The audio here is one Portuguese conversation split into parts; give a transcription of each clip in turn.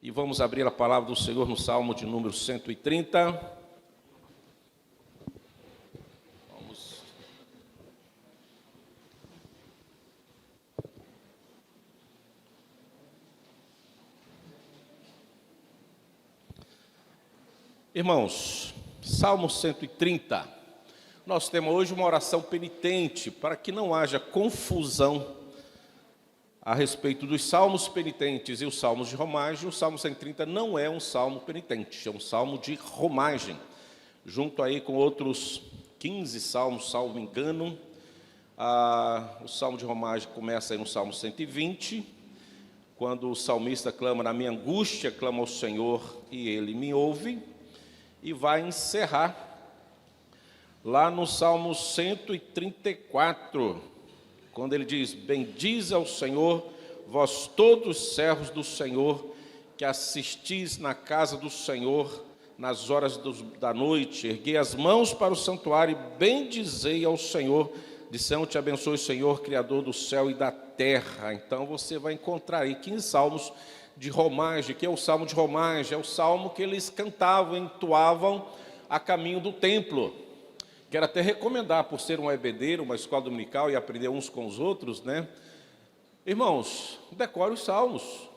E vamos abrir a palavra do Senhor no Salmo de número 130. Vamos. Irmãos, Salmo 130. Nós temos hoje uma oração penitente, para que não haja confusão a respeito dos salmos penitentes e os salmos de romagem. O Salmo 130 não é um salmo penitente, é um salmo de romagem, junto aí com outros 15 salmos, salvo engano. O salmo de romagem começa aí no Salmo 120, quando o salmista clama: na minha angústia, clama ao Senhor e Ele me ouve, e vai encerrar lá no Salmo 134, quando ele diz: bendize ao Senhor, vós todos os servos do Senhor, que assistis na casa do Senhor nas horas da noite, erguei as mãos para o santuário e bendizei ao Senhor, dizendo: te abençoe, Senhor, Criador do céu e da terra. Então você vai encontrar aí 15 salmos de romagem. Que é o salmo de romagem? É o salmo que eles cantavam, entoavam a caminho do templo. Quero até recomendar, por ser um EBD, uma escola dominical, e aprender uns com os outros, né? Irmãos, decore os salmos.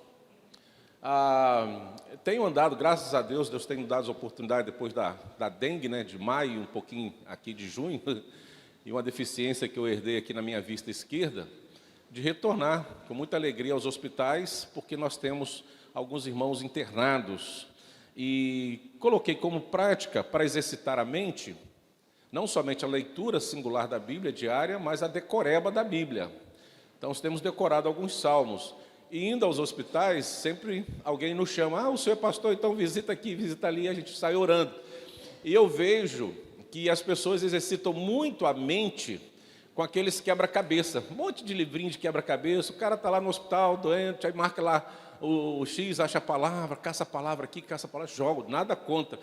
Tenho andado, graças a Deus, Deus tem me dado a oportunidade depois da dengue, né, de maio, um pouquinho aqui de junho, e uma deficiência que eu herdei aqui na minha vista esquerda, de retornar com muita alegria aos hospitais, porque nós temos alguns irmãos internados. E coloquei como prática, para exercitar a mente, não somente a leitura singular da Bíblia diária, mas a decoreba da Bíblia. Então, nós temos decorado alguns salmos. E indo aos hospitais, sempre alguém nos chama: o senhor é pastor, então visita aqui, visita ali, e a gente sai orando. E eu vejo que as pessoas exercitam muito a mente com aqueles quebra-cabeça. Um monte de livrinho de quebra-cabeça, o cara está lá no hospital, doente, aí marca lá o X, acha a palavra, caça a palavra aqui, caça a palavra, joga, nada contra.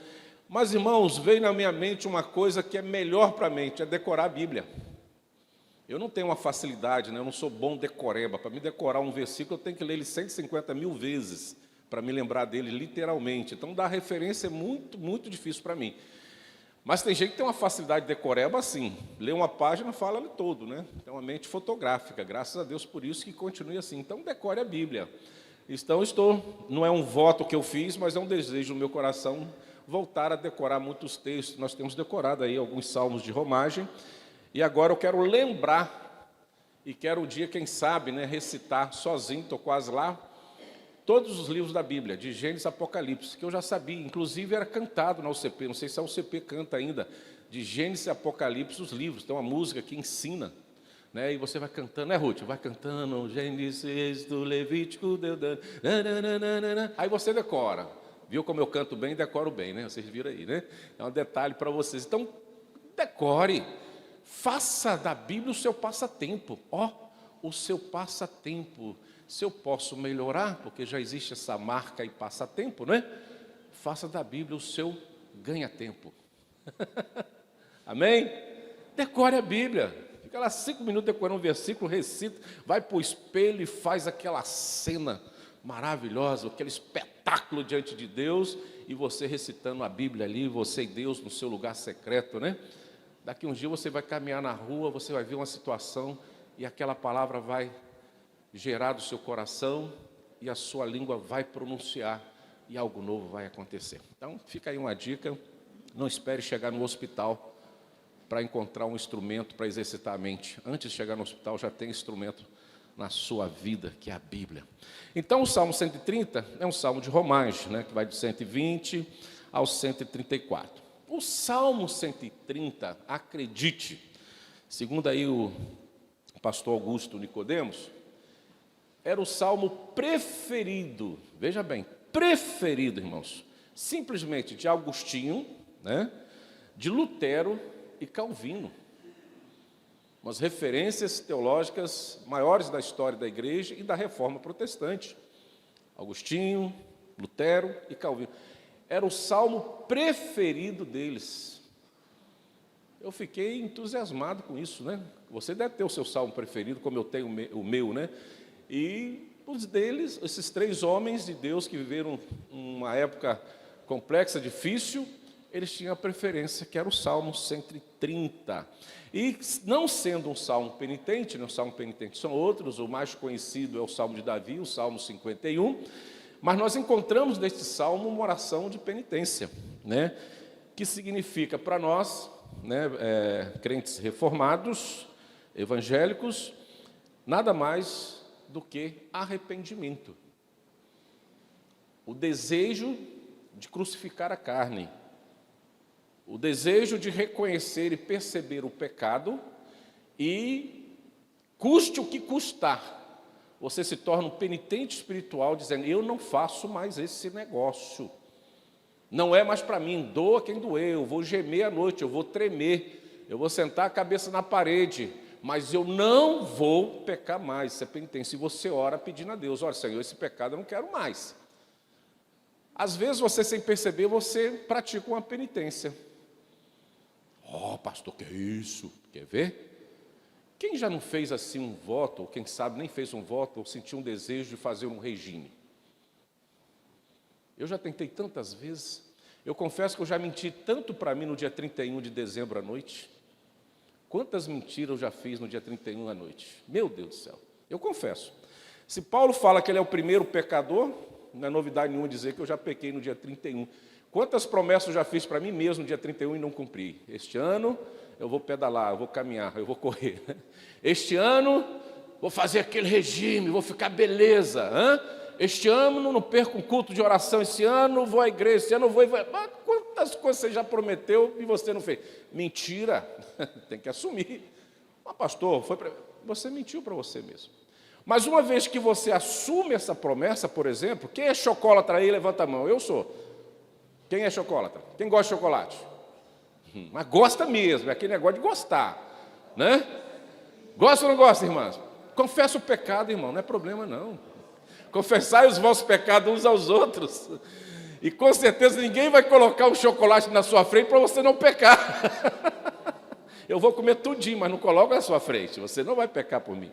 Mas, irmãos, veio na minha mente uma coisa que é melhor para a mente, é decorar a Bíblia. Eu não tenho uma facilidade, né? Eu não sou bom decoreba. Para me decorar um versículo, eu tenho que ler ele 150 mil vezes, para me lembrar dele literalmente. Então, dar referência é muito, muito difícil para mim. Mas tem gente que tem uma facilidade de decoreba assim. Lê uma página, fala todo, né? Tem uma mente fotográfica, graças a Deus por isso que continue assim. Então, decore a Bíblia. Então, não é um voto que eu fiz, mas é um desejo no meu coração voltar a decorar muitos textos. Nós temos decorado aí alguns salmos de romagem, e agora eu quero lembrar, e quero um dia, quem sabe, né, recitar sozinho, estou quase lá, todos os livros da Bíblia, de Gênesis a Apocalipse, que eu já sabia, inclusive era cantado na UCP, não sei se a UCP canta ainda, de Gênesis a Apocalipse, os livros, tem uma música que ensina, né, e você vai cantando, né, Ruth? Vai cantando, Gênesis do Levítico, aí você decora. Viu como eu canto bem e decoro bem, né? Vocês viram aí, né? É um detalhe para vocês. Então, decore. Faça da Bíblia o seu passatempo. O seu passatempo. Se eu posso melhorar, porque já existe essa marca e passatempo, né? Faça da Bíblia o seu ganha-tempo. Amém? Decore a Bíblia. Fica lá 5 minutos decorando um versículo, recita, vai para o espelho e faz aquela cena maravilhosa, aquele espetáculo diante de Deus, e você recitando a Bíblia ali, você e Deus no seu lugar secreto, né? Daqui um dia você vai caminhar na rua, você vai ver uma situação, e aquela palavra vai gerar do seu coração, e a sua língua vai pronunciar, e algo novo vai acontecer. Então, fica aí uma dica: não espere chegar no hospital para encontrar um instrumento para exercitar a mente. Antes de chegar no hospital, já tem instrumento na sua vida, que é a Bíblia. Então, o Salmo 130 é um salmo de romagem, né, que vai de 120 ao 134. O Salmo 130, acredite, segundo aí o pastor Augusto Nicodemos, era o salmo preferido, veja bem, preferido, irmãos, simplesmente de Agostinho, né, de Lutero e Calvino. Umas referências teológicas maiores da história da igreja e da reforma protestante. Agostinho, Lutero e Calvino. Era o salmo preferido deles. Eu fiquei entusiasmado com isso, né? Você deve ter o seu salmo preferido, como eu tenho o meu, né? E os deles, esses 3 homens de Deus que viveram uma época complexa, difícil, eles tinham a preferência, que era o Salmo 130. E não sendo um salmo penitente, né, o salmo penitente são outros, o mais conhecido é o Salmo de Davi, o Salmo 51, mas nós encontramos neste salmo uma oração de penitência, né, que significa para nós, né, crentes reformados, evangélicos, nada mais do que arrependimento. O desejo de crucificar a carne, o desejo de reconhecer e perceber o pecado e, custe o que custar, você se torna um penitente espiritual, dizendo, eu não faço mais esse negócio. Não é mais para mim, doa quem doer, eu vou gemer à noite, eu vou tremer, eu vou sentar a cabeça na parede, mas eu não vou pecar mais. Isso é penitência. E você ora pedindo a Deus, olha, Senhor, esse pecado eu não quero mais. Às vezes você, sem perceber, você pratica uma penitência. Pastor, que é isso? Quer ver? Quem já não fez assim um voto, ou quem sabe nem fez um voto, ou sentiu um desejo de fazer um regime? Eu já tentei tantas vezes. Eu confesso que eu já menti tanto para mim no dia 31 de dezembro à noite. Quantas mentiras eu já fiz no dia 31 à noite? Meu Deus do céu. Eu confesso. Se Paulo fala que ele é o primeiro pecador, não é novidade nenhuma dizer que eu já pequei no dia 31. Quantas promessas eu já fiz para mim mesmo no dia 31 e não cumpri? Este ano eu vou pedalar, eu vou caminhar, eu vou correr. Este ano vou fazer aquele regime, vou ficar beleza. Este ano não perco um culto de oração, esse ano vou à igreja, esse ano vou... Mas quantas coisas você já prometeu e você não fez? Mentira, tem que assumir. Mas pastor, você mentiu para você mesmo. Mas uma vez que você assume essa promessa, por exemplo, quem é chocolatra aí, levanta a mão, eu sou. Quem é chocolatra? Quem gosta de chocolate? Mas gosta mesmo, é aquele negócio de gostar, né? Gosta ou não gosta, irmãs? Confessa o pecado, irmão, não é problema não. Confessai os vossos pecados uns aos outros. E com certeza ninguém vai colocar um chocolate na sua frente para você não pecar. Eu vou comer tudinho, mas não coloco na sua frente, você não vai pecar por mim.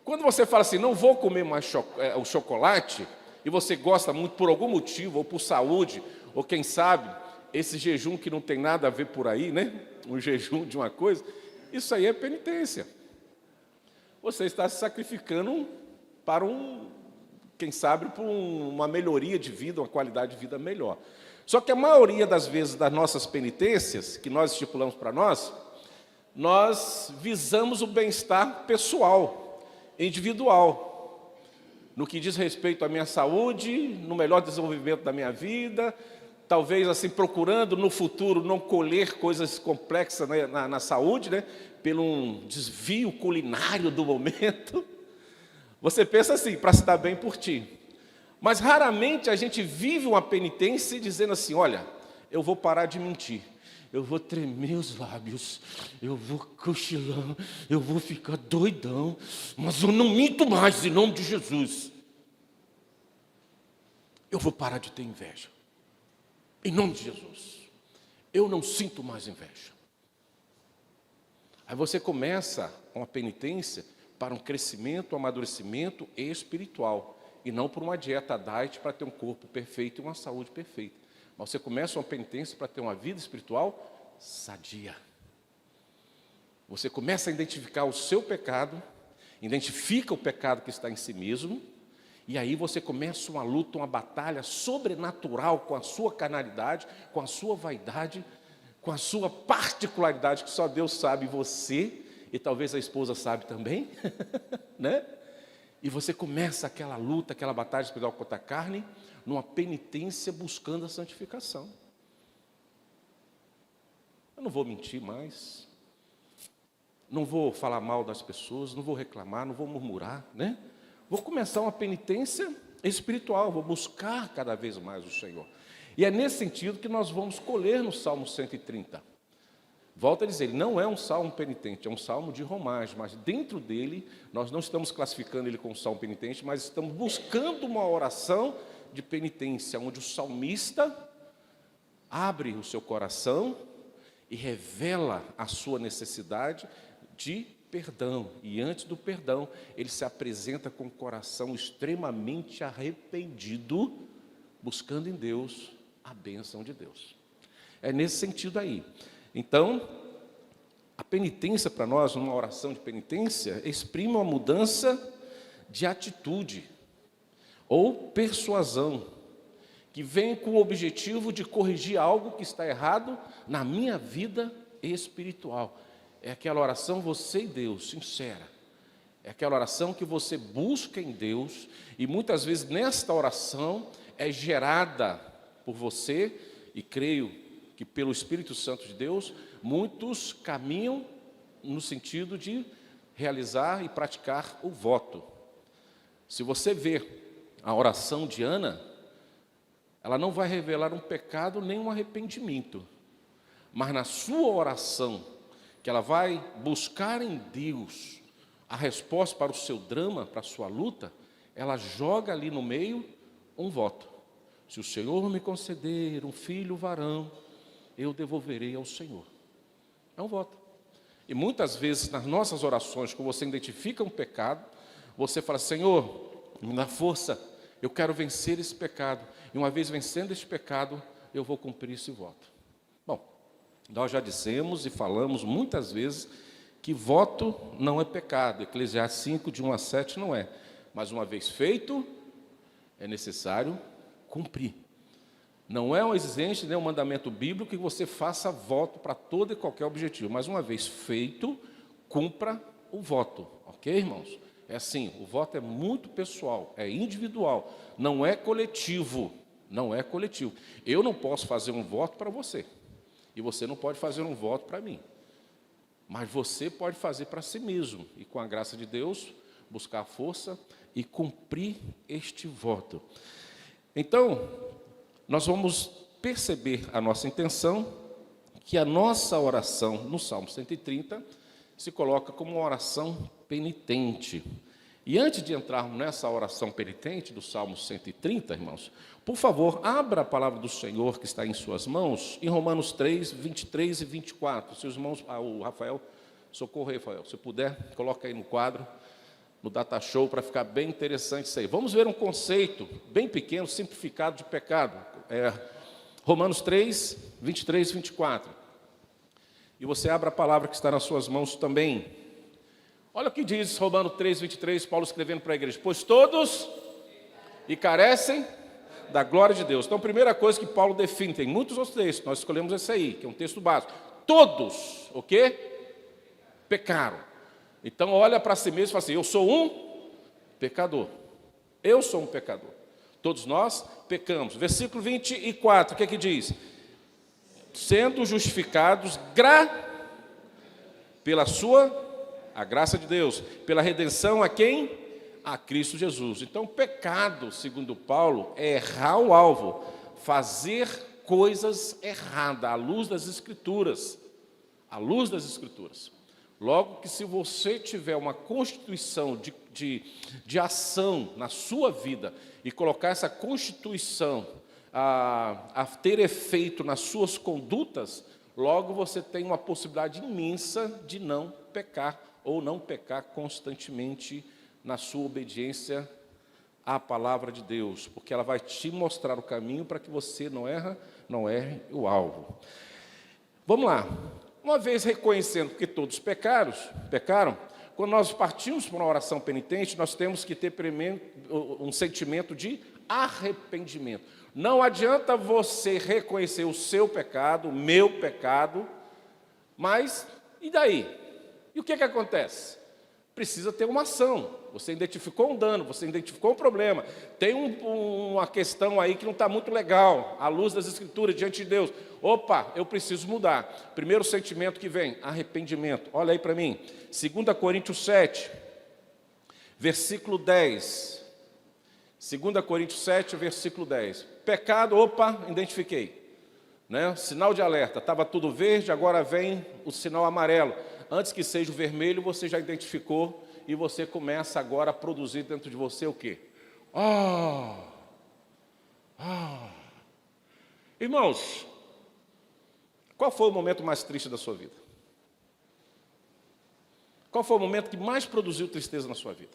Quando você fala assim, não vou comer mais o chocolate, e você gosta muito por algum motivo, ou por saúde, ou quem sabe, esse jejum que não tem nada a ver por aí, né? Um jejum de uma coisa, isso aí é penitência. Você está se sacrificando para quem sabe, por uma melhoria de vida, uma qualidade de vida melhor. Só que a maioria das vezes das nossas penitências, que nós estipulamos para nós visamos o bem-estar pessoal, individual, no que diz respeito à minha saúde, no melhor desenvolvimento da minha vida, talvez assim procurando no futuro não colher coisas complexas na saúde, né, pelo um desvio culinário do momento. Você pensa assim, para se dar bem por ti. Mas raramente a gente vive uma penitência dizendo assim, olha, eu vou parar de mentir, eu vou tremer os lábios, eu vou cochilar, eu vou ficar doidão, mas eu não minto mais em nome de Jesus. Eu vou parar de ter inveja. Em nome de Jesus. Eu não sinto mais inveja. Aí você começa uma penitência para um crescimento, um amadurecimento espiritual, e não por uma dieta diet para ter um corpo perfeito e uma saúde perfeita. Mas você começa uma penitência para ter uma vida espiritual sadia. Você começa a identificar o seu pecado, identifica o pecado que está em si mesmo, e aí você começa uma luta, uma batalha sobrenatural com a sua carnalidade, com a sua vaidade, com a sua particularidade que só Deus sabe, você, e talvez a esposa sabe também, né? E você começa aquela luta, aquela batalha espiritual contra a carne, numa penitência buscando a santificação. Eu não vou mentir mais, não vou falar mal das pessoas, não vou reclamar, não vou murmurar, né? Vou começar uma penitência espiritual, vou buscar cada vez mais o Senhor. E é nesse sentido que nós vamos colher no Salmo 130. Volto a dizer, ele não é um salmo penitente, é um salmo de romagem, mas dentro dele, nós não estamos classificando ele como salmo penitente, mas estamos buscando uma oração de penitência, onde o salmista abre o seu coração e revela a sua necessidade de perdão. E antes do perdão, ele se apresenta com o coração extremamente arrependido, buscando em Deus a bênção de Deus. É nesse sentido aí. Então, a penitência para nós, uma oração de penitência, exprime uma mudança de atitude ou persuasão, que vem com o objetivo de corrigir algo que está errado na minha vida espiritual. É aquela oração você e Deus, sincera. É aquela oração que você busca em Deus, e muitas vezes nesta oração é gerada por você, e creio que pelo Espírito Santo de Deus, muitos caminham no sentido de realizar e praticar o voto. Se você ver a oração de Ana, ela não vai revelar um pecado nem um arrependimento, mas na sua oração, que ela vai buscar em Deus a resposta para o seu drama, para a sua luta, ela joga ali no meio um voto. Se o Senhor me conceder um filho varão, eu devolverei ao Senhor. É um voto. E muitas vezes nas nossas orações, quando você identifica um pecado, você fala: Senhor, me dá força, eu quero vencer esse pecado. E uma vez vencendo esse pecado, eu vou cumprir esse voto. Bom, nós já dissemos e falamos muitas vezes que voto não é pecado. Eclesiastes 5, de 1 a 7 não é. Mas uma vez feito, é necessário cumprir. Não é um exigente, nem um mandamento bíblico que você faça voto para todo e qualquer objetivo. Mas uma vez feito, cumpra o voto. Ok, irmãos? É assim, o voto é muito pessoal, é individual, não é coletivo. Não é coletivo. Eu não posso fazer um voto para você, e você não pode fazer um voto para mim. Mas você pode fazer para si mesmo, e com a graça de Deus, buscar força e cumprir este voto. Então, nós vamos perceber a nossa intenção, que a nossa oração no Salmo 130 se coloca como uma oração penitente. E antes de entrarmos nessa oração penitente do Salmo 130, irmãos, por favor, abra a palavra do Senhor que está em suas mãos, em Romanos 3, 23 e 24. Seus irmãos, o Rafael, socorre aí, Rafael, se puder, coloca aí no quadro, no data show, para ficar bem interessante isso aí. Vamos ver um conceito bem pequeno, simplificado de pecado. Romanos 3, 23 e 24. E você abre a palavra que está nas suas mãos também. Olha o que diz Romanos 3, 23, Paulo escrevendo para a igreja: pois todos e carecem da glória de Deus. Então, a primeira coisa que Paulo define, tem muitos outros textos, nós escolhemos esse aí, que é um texto básico. Todos, o quê? Pecaram. Então, olha para si mesmo e fala assim: eu sou um pecador. Eu sou um pecador. Todos nós pecamos. Versículo 24, o que é que diz? Sendo justificados pela sua a graça de Deus, pela redenção a quem? A Cristo Jesus. Então, pecado, segundo Paulo, é errar o alvo, fazer coisas erradas, à luz das Escrituras. À luz das Escrituras. Logo que se você tiver uma constituição de ação na sua vida e colocar essa constituição a ter efeito nas suas condutas, logo você tem uma possibilidade imensa de não pecar, ou não pecar constantemente na sua obediência à palavra de Deus, porque ela vai te mostrar o caminho para que você não erre o alvo. Vamos lá. Uma vez reconhecendo que todos pecaram, quando nós partimos para uma oração penitente, nós temos que ter primeiro um sentimento de arrependimento. Não adianta você reconhecer o seu pecado, o meu pecado, mas e daí? E o que acontece? Precisa ter uma ação. Você identificou um dano, você identificou um problema. Tem uma questão aí que não está muito legal, à luz das Escrituras, diante de Deus. Opa, eu preciso mudar. Primeiro sentimento que vem, arrependimento. Olha aí para mim, 2 Coríntios 7, versículo 10. 2 Coríntios 7, versículo 10. Pecado, opa, identifiquei. Né? Sinal de alerta, estava tudo verde, agora vem o sinal amarelo. Antes que seja o vermelho, você já identificou e você começa agora a produzir dentro de você o quê? Irmãos, qual foi o momento mais triste da sua vida? Qual foi o momento que mais produziu tristeza na sua vida?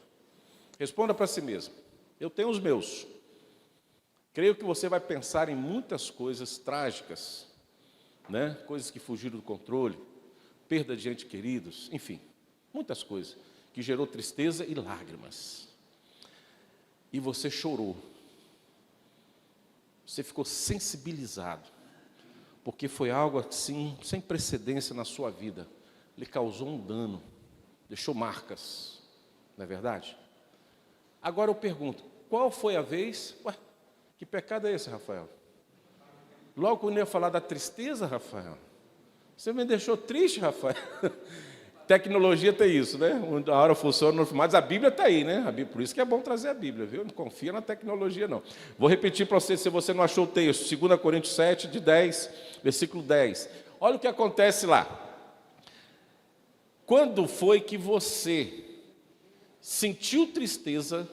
Responda para si mesmo. Eu tenho os meus. Creio que você vai pensar em muitas coisas trágicas, né? Coisas que fugiram do controle, perda de entes queridos, enfim, muitas coisas que gerou tristeza e lágrimas. E você chorou. Você ficou sensibilizado, porque foi algo assim, sem precedência na sua vida. Lhe causou um dano, deixou marcas, não é verdade? Agora eu pergunto, qual foi a vez... Ué, que pecado é esse, Rafael? Logo quando eu ia falar da tristeza, Rafael, você me deixou triste, Rafael. Tecnologia tem isso, né? A hora funciona, mas a Bíblia está aí, né? Por isso que é bom trazer a Bíblia, viu? Não confia na tecnologia, não. Vou repetir para você, se você não achou o texto, 2 Coríntios 7, de 10, versículo 10. Olha o que acontece lá. Quando foi que você sentiu tristeza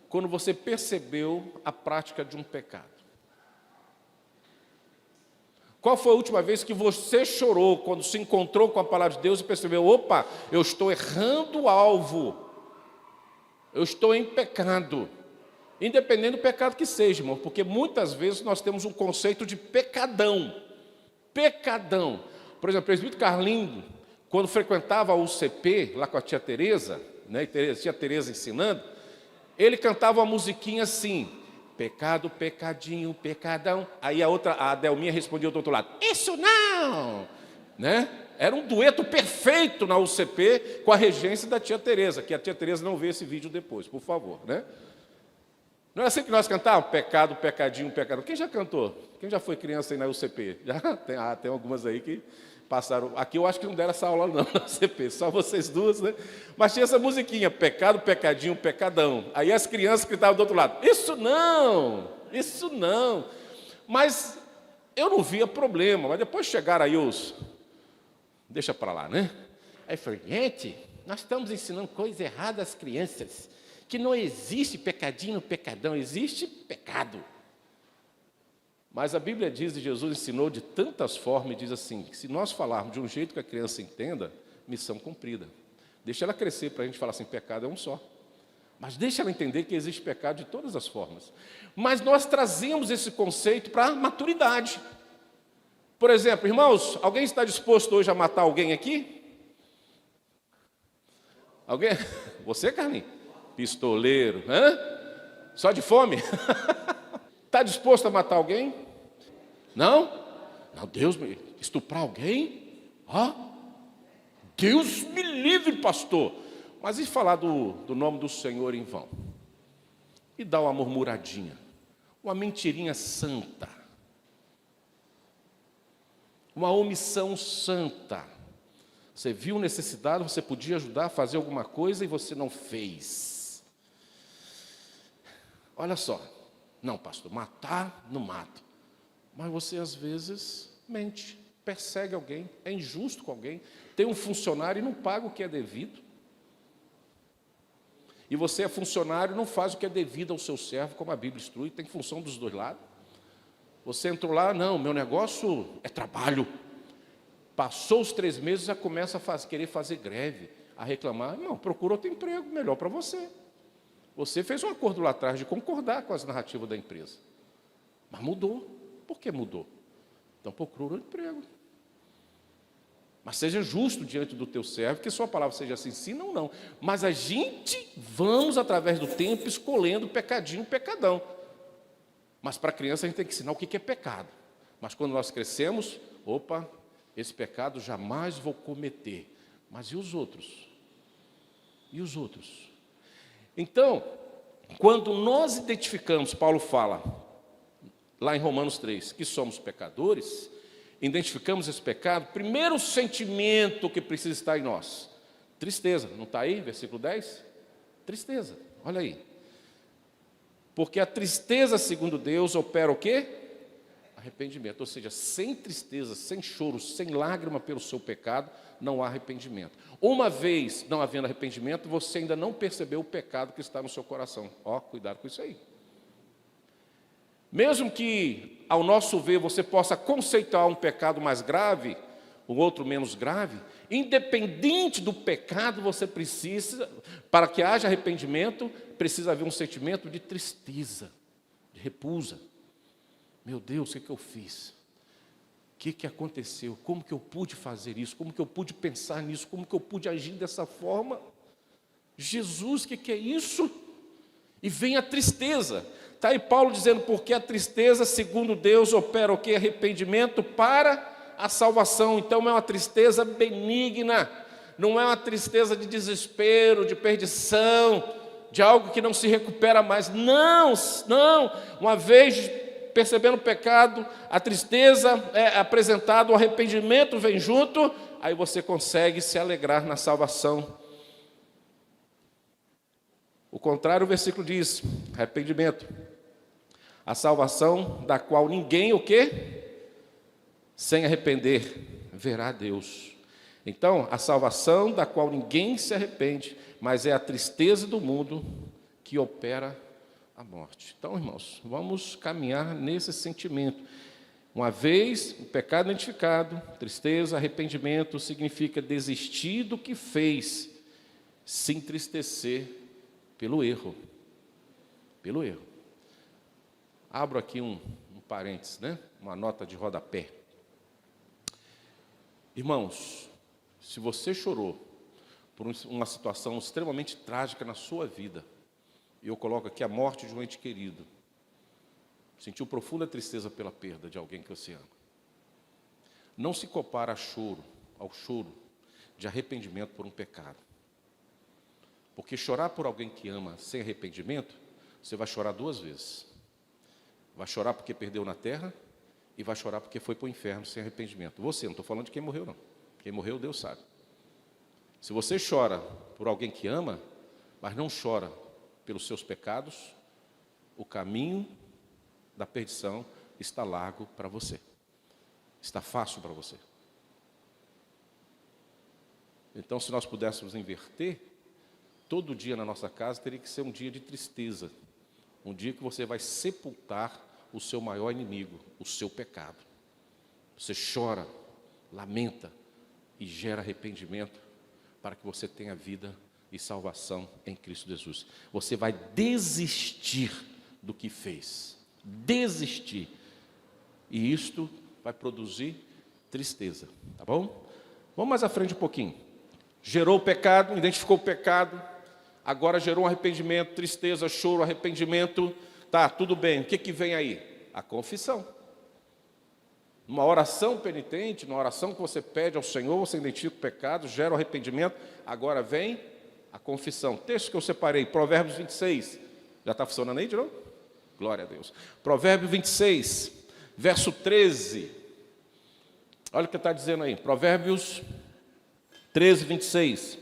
quando você percebeu a prática de um pecado? Qual foi a última vez que você chorou quando se encontrou com a palavra de Deus e percebeu, opa, eu estou errando o alvo, eu estou em pecado, independente do pecado que seja, irmão, porque muitas vezes nós temos um conceito de pecadão. Por exemplo, o presbítero Carlinho, quando frequentava a UCP, lá com a tia Tereza, né, tia Tereza ensinando, ele cantava uma musiquinha assim, pecado, pecadinho, pecadão. Aí a Delminha respondia do outro lado, isso não! Né? Era um dueto perfeito na UCP com a regência da tia Tereza, que a tia Tereza não vê esse vídeo depois, por favor. Né? Não é assim que nós cantávamos? Pecado, pecadinho, pecadão. Quem já cantou? Quem já foi criança aí na UCP? Já? Tem algumas aí que passaram. Aqui eu acho que não deram essa aula não na UCP, só vocês duas, né? Mas tinha essa musiquinha, pecado, pecadinho, pecadão. Aí as crianças que estavam do outro lado, isso não! Mas eu não via problema, mas depois chegaram aí os... Deixa para lá, né? Aí eu falei, gente, nós estamos ensinando coisa errada às crianças, que não existe pecadinho, pecadão, existe pecado. Mas a Bíblia diz, e Jesus ensinou de tantas formas, e diz assim, que se nós falarmos de um jeito que a criança entenda, missão cumprida. Deixa ela crescer para a gente falar assim, pecado é um só. Mas deixa ela entender que existe pecado de todas as formas. Mas nós trazemos esse conceito para a maturidade. Por exemplo, irmãos, alguém está disposto hoje a matar alguém aqui? Alguém? Você, Carlinhos? Pistoleiro, hã? Só de fome? Está disposto a matar alguém? Não? Não, Deus me... Estuprar alguém? Deus me livre, pastor. Mas e falar do nome do Senhor em vão? E dar uma murmuradinha? Uma mentirinha santa? Uma omissão santa? Você viu necessidade, você podia ajudar a fazer alguma coisa e você não fez. Olha só. Não, pastor, matar, não mato. Mas você, às vezes, mente, persegue alguém, é injusto com alguém, tem um funcionário e não paga o que é devido. E você é funcionário e não faz o que é devido ao seu servo, como a Bíblia instrui, tem função dos dois lados. Você entrou lá, não, meu negócio é trabalho. Passou os 3 meses, já começa a querer fazer greve, a reclamar. Não, procura outro emprego, melhor para você. Você fez um acordo lá atrás de concordar com as narrativas da empresa. Mas mudou. Por que mudou? Então procura um emprego. Mas seja justo diante do teu servo, que sua palavra seja assim, sim ou não. Mas a gente vamos, através do tempo, escolhendo pecadinho, pecadão. Mas para a criança a gente tem que ensinar o que é pecado. Mas quando nós crescemos, opa, esse pecado jamais vou cometer. Mas e os outros? E os outros? Então, quando nós identificamos, Paulo fala, lá em Romanos 3, que somos pecadores, identificamos esse pecado, primeiro sentimento que precisa estar em nós, tristeza, não está aí, versículo 10? Tristeza, olha aí. Porque a tristeza, segundo Deus, opera o quê? Arrependimento, ou seja, sem tristeza, sem choro, sem lágrima pelo seu pecado, não há arrependimento. Uma vez não havendo arrependimento, você ainda não percebeu o pecado que está no seu coração. Cuidado com isso aí. Mesmo que, ao nosso ver, você possa conceituar um pecado mais grave, um outro menos grave, independente do pecado, você precisa, para que haja arrependimento, precisa haver um sentimento de tristeza, de repulsa. Meu Deus, o que eu fiz? O que aconteceu? Como que eu pude fazer isso? Como que eu pude pensar nisso? Como que eu pude agir dessa forma? Jesus, o que é isso? E vem a tristeza. Está aí Paulo dizendo, porque a tristeza, segundo Deus, opera o que? Arrependimento para a salvação. Então é uma tristeza benigna, não é uma tristeza de desespero, de perdição, de algo que não se recupera mais. Não, não. Uma vez percebendo o pecado, a tristeza é apresentada, o arrependimento vem junto, aí você consegue se alegrar na salvação. O contrário, o versículo diz, arrependimento, a salvação da qual ninguém, o quê? Sem arrepender, verá Deus. Então, a salvação da qual ninguém se arrepende, mas é a tristeza do mundo que opera a morte. Então, irmãos, vamos caminhar nesse sentimento. Uma vez o pecado identificado, tristeza, arrependimento, significa desistir do que fez, se entristecer pelo erro. Pelo erro. Abro aqui um parênteses, né? Uma nota de rodapé. Irmãos, se você chorou por uma situação extremamente trágica na sua vida, e eu coloco aqui a morte de um ente querido, sentiu profunda tristeza pela perda de alguém que você ama, não se compara ao choro de arrependimento por um pecado. Porque chorar por alguém que ama sem arrependimento, você vai chorar duas vezes. Vai chorar porque perdeu na terra e vai chorar porque foi para o inferno sem arrependimento. Você, não estou falando de quem morreu, não. Quem morreu, Deus sabe. Se você chora por alguém que ama, mas não chora pelos seus pecados, o caminho da perdição está largo para você. Está fácil para você. Então, se nós pudéssemos inverter, todo dia na nossa casa teria que ser um dia de tristeza. Um dia que você vai sepultar o seu maior inimigo, o seu pecado. Você chora, lamenta e gera arrependimento para que você tenha vida e salvação em Cristo Jesus. Você vai desistir do que fez. Desistir. E isto vai produzir tristeza. Tá bom? Vamos mais à frente um pouquinho. Gerou o pecado, identificou o pecado. Agora gerou um arrependimento, tristeza, choro, arrependimento. Tá, tudo bem. O que vem aí? A confissão. Uma oração penitente, uma oração que você pede ao Senhor, você identifica o pecado, gera o arrependimento. Agora vem a confissão. Texto que eu separei, Provérbios 26. Já está funcionando aí de novo? Glória a Deus. Provérbios 26, verso 13. Olha o que está dizendo aí. Provérbios 13, 26.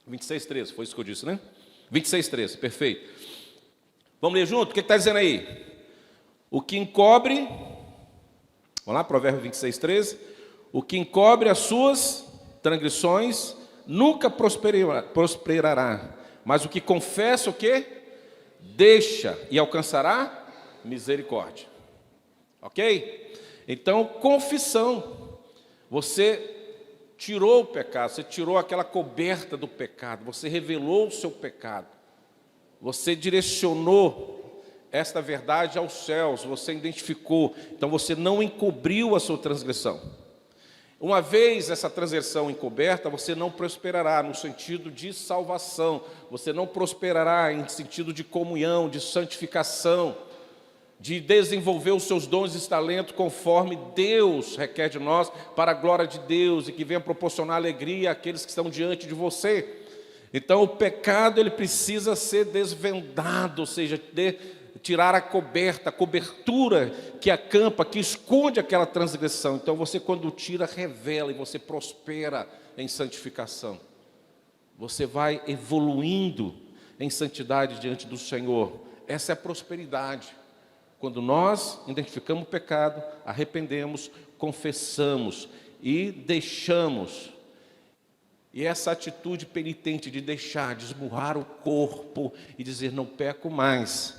26, 13, foi isso que eu disse, né? 26, 13, perfeito. Vamos ler junto? O que está dizendo aí? O que encobre, vamos lá, Provérbios 26, 13. O que encobre as suas transgressões nunca prosperará, mas o que confessa o quê? Deixa e alcançará misericórdia. Ok? Então, confissão. Você tirou o pecado, você tirou aquela coberta do pecado, você revelou o seu pecado, você direcionou esta verdade aos céus, você identificou, então você não encobriu a sua transgressão. Uma vez essa transgressão encoberta, você não prosperará no sentido de salvação, você não prosperará em sentido de comunhão, de santificação, de desenvolver os seus dons e talentos conforme Deus requer de nós, para a glória de Deus, e que venha proporcionar alegria àqueles que estão diante de você. Então o pecado ele precisa ser desvendado, ou seja, tirar a cobertura que acampa, que esconde aquela transgressão. Então você, quando tira, revela e você prospera em santificação. Você vai evoluindo em santidade diante do Senhor. Essa é a prosperidade. Quando nós identificamos o pecado, arrependemos, confessamos e deixamos. E essa atitude penitente de deixar, de esmurrar o corpo e dizer não peco mais,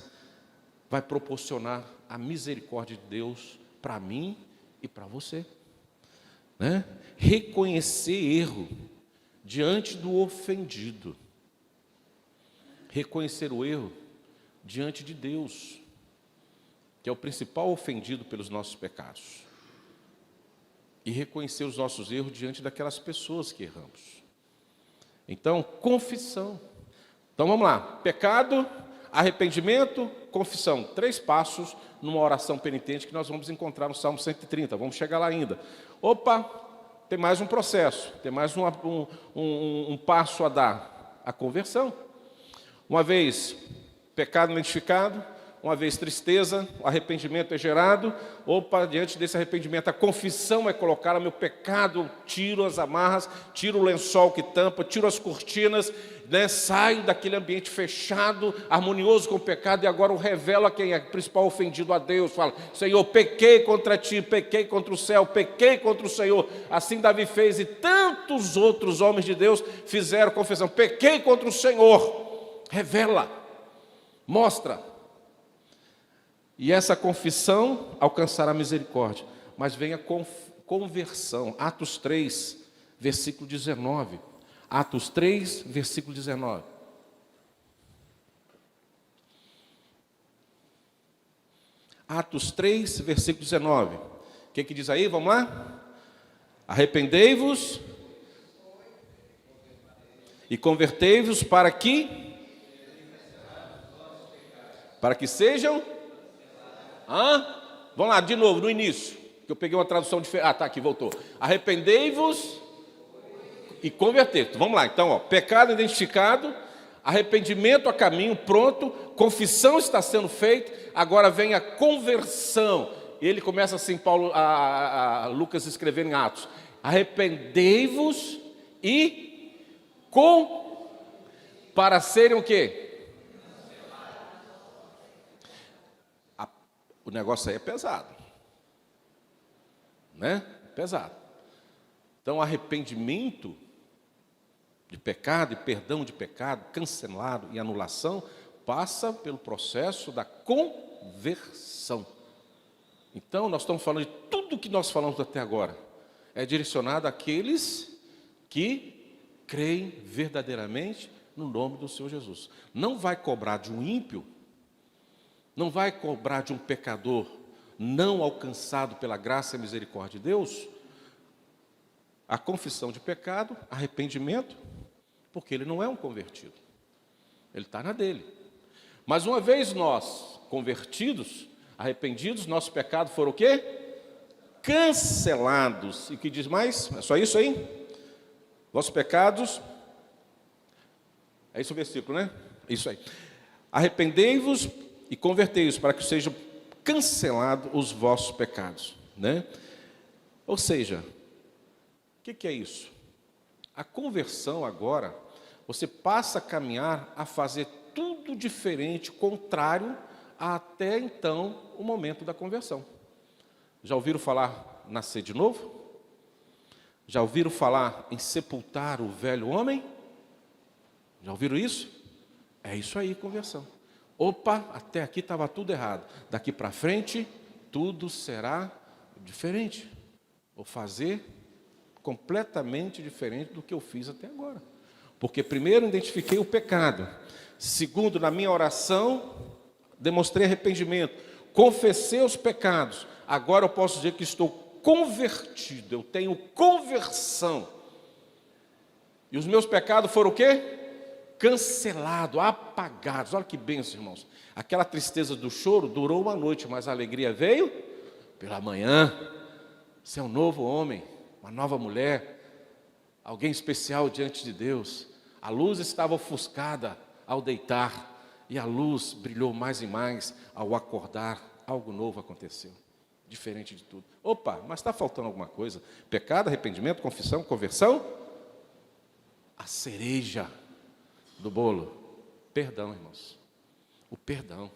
vai proporcionar a misericórdia de Deus para mim e para você, né? Reconhecer erro diante do ofendido. Reconhecer o erro diante de Deus, que é o principal ofendido pelos nossos pecados. E reconhecer os nossos erros diante daquelas pessoas que erramos. Então, confissão. Então, vamos lá. Pecado, arrependimento, confissão. 3 passos numa oração penitente que nós vamos encontrar no Salmo 130. Vamos chegar lá ainda. Opa, tem mais um processo, tem mais um passo a dar. A conversão. Uma vez pecado identificado, uma vez tristeza, o arrependimento é gerado. Opa, diante desse arrependimento, a confissão é colocar o meu pecado, eu tiro as amarras, tiro o lençol que tampa, tiro as cortinas, né, saio daquele ambiente fechado, harmonioso com o pecado, e agora eu revelo a quem é o principal ofendido, a Deus. Fala: Senhor, pequei contra ti, pequei contra o céu, pequei contra o Senhor. Assim Davi fez, e tantos outros homens de Deus fizeram confissão: pequei contra o Senhor. Revela, mostra. E essa confissão alcançará misericórdia. Mas vem a conversão. Atos 3, versículo 19. Atos 3, versículo 19. Atos 3, versículo 19. O que diz aí? Vamos lá? Arrependei-vos e convertei-vos para que sejam... Vamos lá, de novo, no início, que eu peguei uma tradução diferente. Tá aqui, voltou. Arrependei-vos e convertei-vos. Vamos lá, então, pecado identificado, arrependimento a caminho, pronto, confissão está sendo feita, agora vem a conversão. Ele começa assim, Lucas escrevendo em Atos: arrependei-vos e para serem o quê? O negócio aí é pesado, né? Pesado. Então, arrependimento de pecado e perdão de pecado, cancelado e anulação, passa pelo processo da conversão. Então, nós estamos falando de tudo que nós falamos até agora, é direcionado àqueles que creem verdadeiramente no nome do Senhor Jesus. Não vai cobrar de um ímpio, não vai cobrar de um pecador não alcançado pela graça e misericórdia de Deus a confissão de pecado, arrependimento, porque ele não é um convertido, ele está na dele. Mas uma vez nós convertidos, arrependidos, nossos pecados foram o quê? Cancelados. E o que diz mais? É só isso aí? Vossos pecados, é esse o versículo, né? Isso aí. Arrependei-vos e convertei-vos para que sejam cancelados os vossos pecados, né? Ou seja, o que é isso? A conversão agora, você passa a caminhar a fazer tudo diferente, contrário a até então o momento da conversão. Já ouviram falar nascer de novo? Já ouviram falar em sepultar o velho homem? Já ouviram isso? É isso aí, conversão. Opa, até aqui estava tudo errado. Daqui para frente, tudo será diferente. Vou fazer completamente diferente do que eu fiz até agora. Porque primeiro identifiquei o pecado. Segundo, na minha oração, demonstrei arrependimento. Confessei os pecados. Agora eu posso dizer que estou convertido. Eu tenho conversão. E os meus pecados foram o quê? Cancelados, apagados. Olha que bênção, irmãos. Aquela tristeza do choro durou uma noite, mas a alegria veio pela manhã. Você é um novo homem, uma nova mulher, alguém especial diante de Deus. A luz estava ofuscada ao deitar, e a luz brilhou mais e mais ao acordar. Algo novo aconteceu, diferente de tudo. Opa, mas está faltando alguma coisa. Pecado, arrependimento, confissão, conversão. A cereja do bolo, perdão, irmãos. O perdão.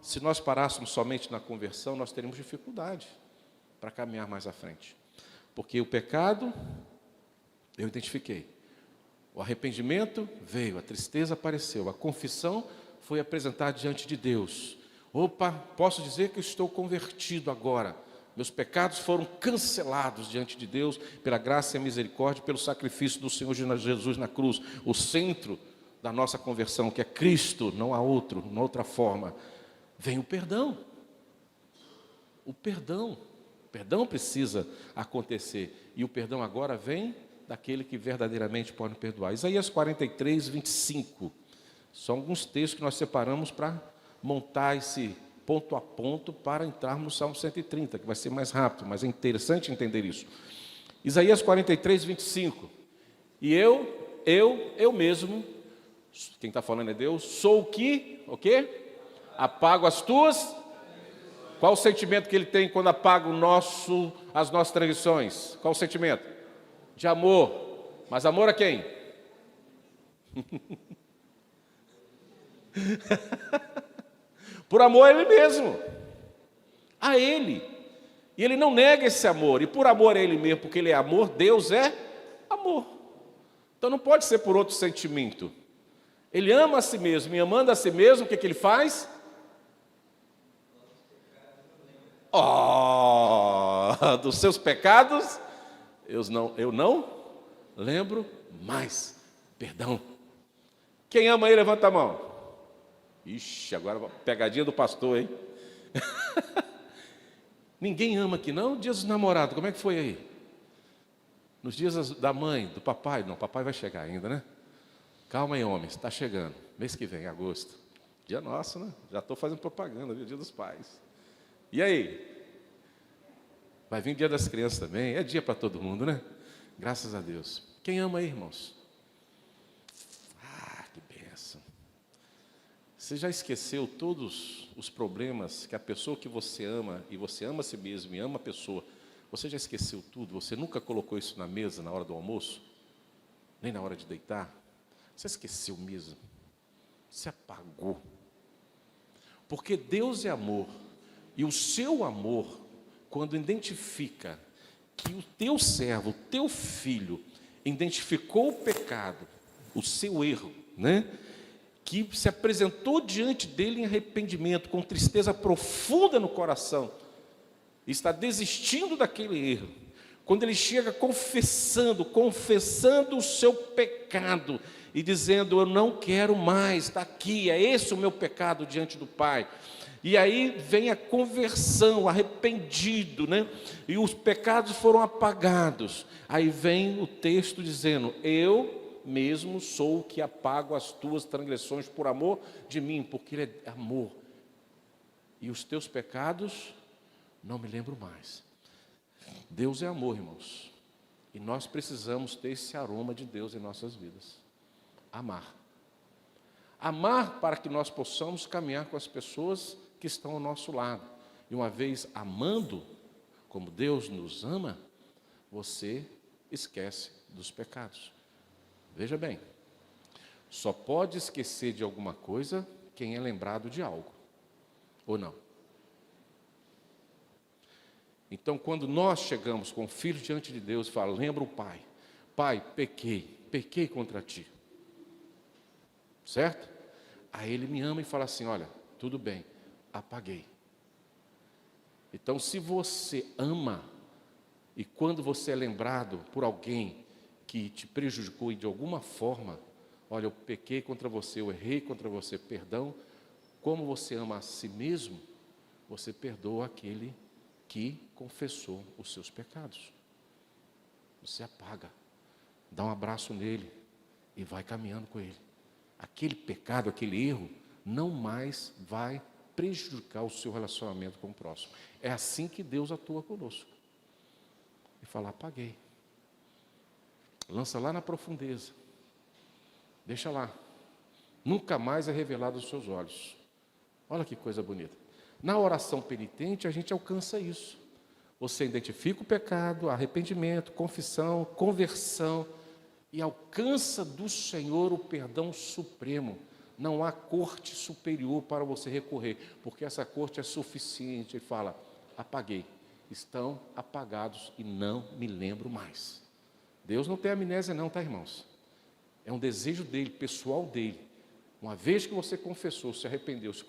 Se nós parássemos somente na conversão, nós teríamos dificuldade para caminhar mais à frente. Porque o pecado, eu identifiquei. O arrependimento veio, a tristeza apareceu, a confissão foi apresentada diante de Deus. Opa, posso dizer que eu estou convertido agora. Meus pecados foram cancelados diante de Deus pela graça e a misericórdia, pelo sacrifício do Senhor Jesus na cruz. O centro da nossa conversão, que é Cristo, não há outro, não há outra forma. Vem o perdão. O perdão. O perdão precisa acontecer. E o perdão agora vem daquele que verdadeiramente pode perdoar. Isaías 43, 25. São alguns textos que nós separamos para montar esse ponto a ponto para entrarmos no Salmo 130, que vai ser mais rápido, mas é interessante entender isso. Isaías 43, 25. E eu mesmo, quem está falando é Deus, sou o quê? Apago as tuas. Qual o sentimento que ele tem quando apaga as nossas transgressões? Qual o sentimento? De amor. Mas amor a quem? Por amor a ele mesmo. A ele. E ele não nega esse amor. E por amor a ele mesmo, porque ele é amor, Deus é amor. Então não pode ser por outro sentimento. Ele ama a si mesmo. E amando a si mesmo, o que ele faz? Dos seus pecados, eu não lembro mais. Perdão. Quem ama ele, levanta a mão. Ixi, agora pegadinha do pastor, hein? Ninguém ama aqui não? Dias dos namorados, como é que foi aí? Nos dias da mãe, do papai? Não, papai vai chegar ainda, né? Calma aí, homens, está chegando. Mês que vem, agosto. Dia nosso, né? Já estou fazendo propaganda, viu? Dia dos pais. E aí? Vai vir dia das crianças também. É dia para todo mundo, né? Graças a Deus. Quem ama aí, irmãos? Que bênção. Você já esqueceu todos os problemas que a pessoa que você ama, e você ama a si mesmo e ama a pessoa, você já esqueceu tudo? Você nunca colocou isso na mesa na hora do almoço? Nem na hora de deitar? Você esqueceu mesmo? Você apagou. Porque Deus é amor. E o seu amor, quando identifica que o teu servo, o teu filho, identificou o pecado, o seu erro, né? Que se apresentou diante dele em arrependimento, com tristeza profunda no coração, e está desistindo daquele erro. Quando ele chega confessando o seu pecado, e dizendo, eu não quero mais, está aqui, é esse o meu pecado diante do Pai. E aí vem a conversão, arrependido, né? E os pecados foram apagados. Aí vem o texto dizendo, eu mesmo sou o que apago as tuas transgressões por amor de mim, porque Ele é amor. E os teus pecados, não me lembro mais. Deus é amor, irmãos. E nós precisamos ter esse aroma de Deus em nossas vidas. Amar. Amar para que nós possamos caminhar com as pessoas que estão ao nosso lado. E uma vez amando, como Deus nos ama, você esquece dos pecados. Veja bem, só pode esquecer de alguma coisa quem é lembrado de algo, ou não? Então, quando nós chegamos com o filho diante de Deus e falamos, lembra o pai, pai, pequei contra ti, certo? Aí ele me ama e fala assim, olha, tudo bem, apaguei. Então, se você ama, e quando você é lembrado por alguém que te prejudicou de alguma forma, olha, eu pequei contra você, eu errei contra você, perdão, como você ama a si mesmo, você perdoa aquele que confessou os seus pecados. Você apaga, dá um abraço nele e vai caminhando com ele. Aquele pecado, aquele erro, não mais vai prejudicar o seu relacionamento com o próximo. É assim que Deus atua conosco. E fala, apaguei. Lança lá na profundeza. Deixa lá. Nunca mais é revelado aos seus olhos. Olha que coisa bonita. Na oração penitente, a gente alcança isso. Você identifica o pecado, arrependimento, confissão, conversão, e alcança do Senhor o perdão supremo. Não há corte superior para você recorrer, porque essa corte é suficiente. Ele fala, apaguei, estão apagados e não me lembro mais. Deus não tem amnésia não, tá, irmãos? É um desejo dele, pessoal dele. Uma vez que você confessou, se arrependeu, se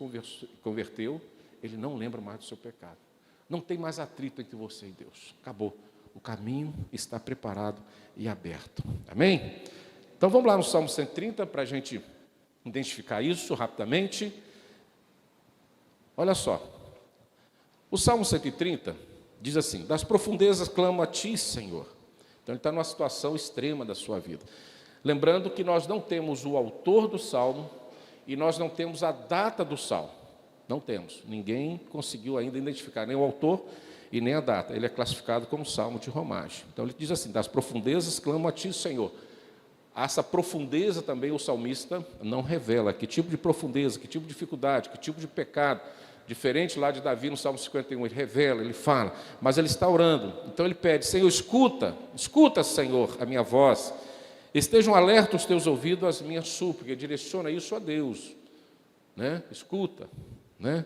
converteu, ele não lembra mais do seu pecado. Não tem mais atrito entre você e Deus. Acabou. O caminho está preparado e aberto. Amém? Então vamos lá no Salmo 130 para a gente identificar isso rapidamente. Olha só. O Salmo 130 diz assim: das profundezas clamo a ti, Senhor. Então ele está numa situação extrema da sua vida. Lembrando que nós não temos o autor do Salmo e nós não temos a data do Salmo. Não temos. Ninguém conseguiu ainda identificar nem o autor e nem a data. Ele é classificado como Salmo de romagem. Então ele diz assim: das profundezas clamo a ti, Senhor. Essa profundeza também o salmista não revela. Que tipo de profundeza, que tipo de dificuldade, que tipo de pecado. Diferente lá de Davi no Salmo 51, ele revela, ele fala, mas ele está orando. Então ele pede: Senhor, escuta, Senhor, a minha voz. Estejam alertos os teus ouvidos às minhas súplicas. Direciona isso a Deus, né? Escuta, né?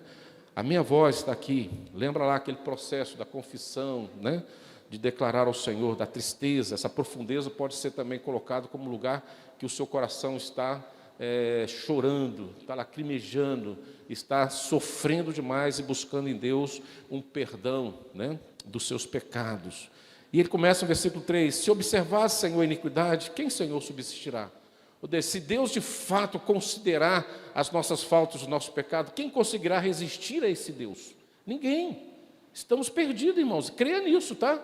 A minha voz está aqui. Lembra lá aquele processo da confissão, né? De declarar ao Senhor da tristeza. Essa profundeza pode ser também colocado como lugar que o seu coração está chorando, está lacrimejando, está sofrendo demais e buscando em Deus um perdão, né, dos seus pecados. E ele começa no versículo 3: se observar, Senhor, a iniquidade, quem, Senhor, subsistirá? Se Deus de fato considerar as nossas faltas, os nossos pecados, quem conseguirá resistir a esse Deus? Ninguém. Estamos perdidos, irmãos. Creia nisso, tá?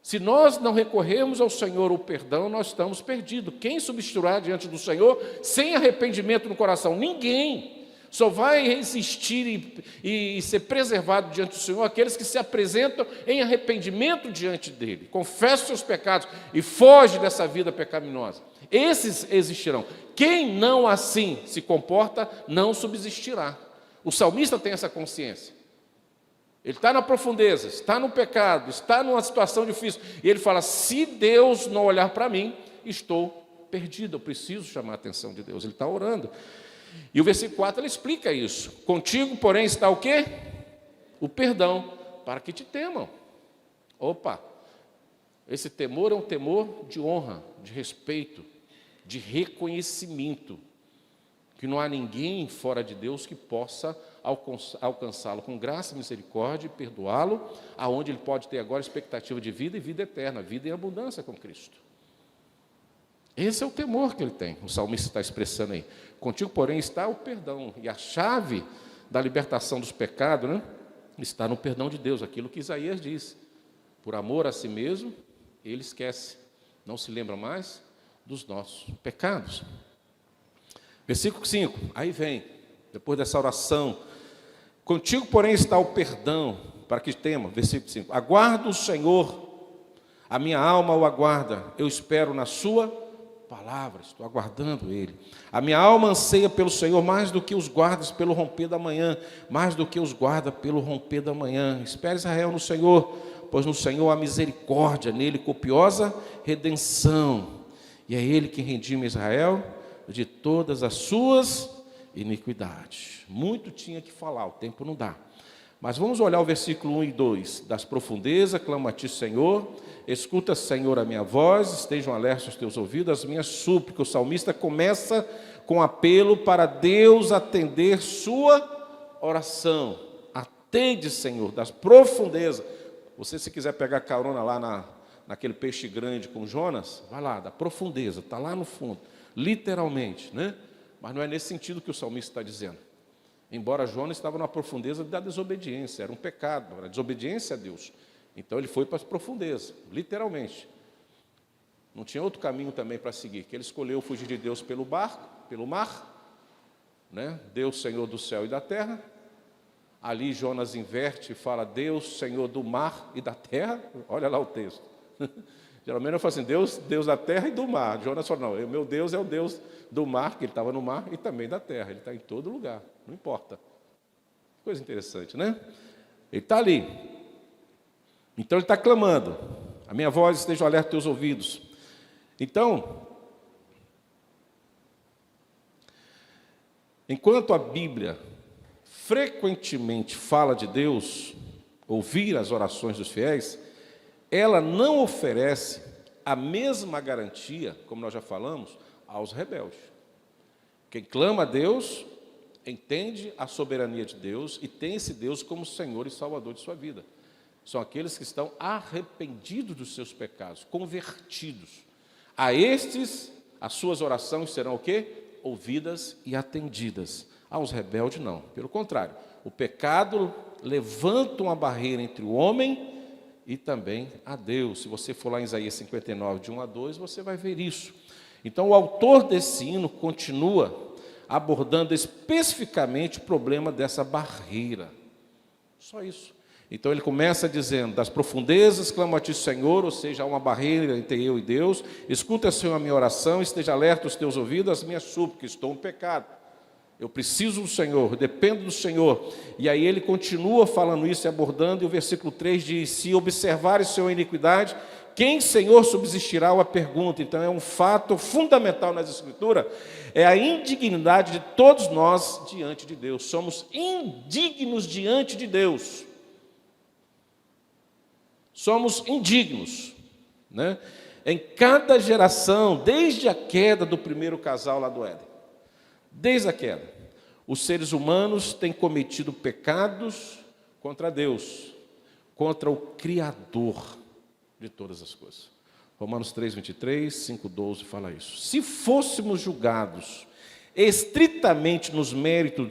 Se nós não recorrermos ao Senhor o perdão, nós estamos perdidos. Quem substituirá diante do Senhor sem arrependimento no coração? Ninguém. Só vai resistir e ser preservado diante do Senhor aqueles que se apresentam em arrependimento diante dele, confessam seus pecados e fogem dessa vida pecaminosa. Esses existirão. Quem não assim se comporta, não subsistirá. O salmista tem essa consciência. Ele está na profundeza, está no pecado, está numa situação difícil. E ele fala: se Deus não olhar para mim, estou perdido, eu preciso chamar a atenção de Deus. Ele está orando. E o versículo 4 ele explica isso. Contigo, porém, está o quê? O perdão, para que te temam. Opa! Esse temor é um temor de honra, de respeito, de reconhecimento. Que não há ninguém fora de Deus que possa alcançá-lo com graça, misericórdia e perdoá-lo, aonde ele pode ter agora expectativa de vida e vida eterna, vida em abundância com Cristo. Esse é o temor que ele tem, o salmista está expressando aí. Contigo, porém, está o perdão, e a chave da libertação dos pecados, né, está no perdão de Deus, aquilo que Isaías diz. Por amor a si mesmo, ele esquece, não se lembra mais dos nossos pecados. Versículo 5, aí vem, depois dessa oração: contigo, porém, está o perdão, para que tema. Versículo 5, aguardo o Senhor, a minha alma o aguarda, eu espero na sua palavra, estou aguardando Ele. A minha alma anseia pelo Senhor mais do que os guardas pelo romper da manhã, mais do que os guarda pelo romper da manhã. Espere, Israel, no Senhor, pois no Senhor há misericórdia, nele copiosa redenção. E é Ele que redime Israel de todas as suas iniquidades. Muito tinha que falar, o tempo não dá. Mas vamos olhar o versículo 1 e 2. Das profundezas clamo a ti, Senhor. Escuta, Senhor, a minha voz. Estejam alertos os teus ouvidos, as minhas súplicas. O salmista começa com apelo para Deus atender sua oração. Atende, Senhor, das profundezas. Você, se quiser pegar carona lá naquele peixe grande com Jonas, vai lá, da profundeza, está lá no fundo. Literalmente, né? Mas não é nesse sentido que o salmista está dizendo. Embora Jonas estava na profundeza da desobediência, era um pecado, era desobediência a Deus. Então ele foi para as profundezas, literalmente. Não tinha outro caminho também para seguir, que ele escolheu fugir de Deus pelo mar, né? Deus, Senhor do céu e da terra. Ali Jonas inverte e fala: Deus, Senhor do mar e da terra. Olha lá o texto. Geralmente eu falo assim: Deus da terra e do mar. Jonas falou: não, meu Deus é o Deus do mar, que ele estava no mar, e também da terra. Ele está em todo lugar, não importa. Coisa interessante, né? Ele está ali. Então ele está clamando: a minha voz esteja alerta aos teus ouvidos. Então, enquanto a Bíblia frequentemente fala de Deus, ouvir as orações dos fiéis, ela não oferece a mesma garantia, como nós já falamos, aos rebeldes. Quem clama a Deus entende a soberania de Deus e tem esse Deus como Senhor e Salvador de sua vida. São aqueles que estão arrependidos dos seus pecados, convertidos. A estes, as suas orações serão o quê? Ouvidas e atendidas. Aos rebeldes, não. Pelo contrário, o pecado levanta uma barreira entre o homem e também a Deus. Se você for lá em Isaías 59, de 1 a 2, você vai ver isso. Então, o autor desse hino continua abordando especificamente o problema dessa barreira. Só isso. Então, ele começa dizendo, das profundezas clamo a ti, Senhor, ou seja, há uma barreira entre eu e Deus. Escuta, Senhor, a minha oração, esteja alerta os teus ouvidos, as minhas súplicas, estou em pecado. Eu preciso do Senhor, dependo do Senhor. E aí ele continua falando isso e abordando, e o versículo 3 diz, se observares, Senhor, a iniquidade, quem, Senhor, subsistirá a pergunta? Então é um fato fundamental nas Escrituras, é a indignidade de todos nós diante de Deus. Somos indignos diante de Deus. Somos indignos, né? Em cada geração, desde a queda do primeiro casal lá do Éden, desde a queda, os seres humanos têm cometido pecados contra Deus, contra o Criador de todas as coisas. Romanos 3, 23, 5, 12 fala isso. Se fôssemos julgados estritamente nos méritos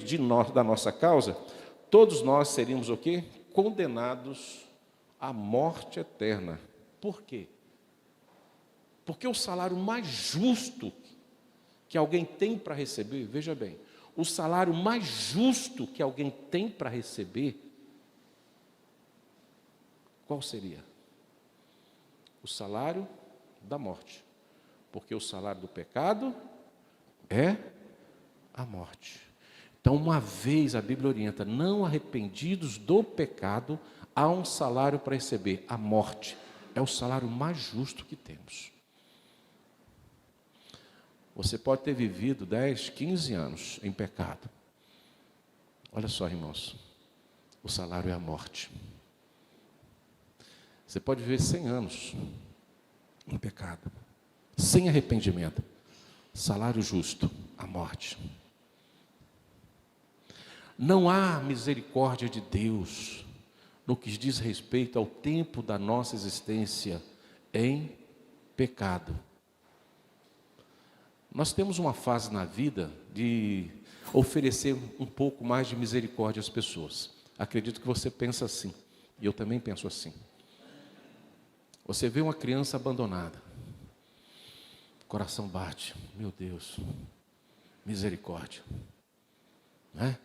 da nossa causa, todos nós seríamos o quê? Condenados à morte eterna. Por quê? Porque o salário mais justo que alguém tem para receber, veja bem, o salário mais justo que alguém tem para receber, qual seria? O salário da morte. Porque o salário do pecado é a morte. Então, uma vez a Bíblia orienta, não arrependidos do pecado, há um salário para receber, a morte. É o salário mais justo que temos. Você pode ter vivido 10, 15 anos em pecado. Olha só, irmãos, o salário é a morte. Você pode viver 100 anos em pecado, sem arrependimento. Salário justo, a morte. Não há misericórdia de Deus no que diz respeito ao tempo da nossa existência em pecado. Nós temos uma fase na vida de oferecer um pouco mais de misericórdia às pessoas. Acredito que você pensa assim, e eu também penso assim. Você vê uma criança abandonada, o coração bate, meu Deus, misericórdia, né?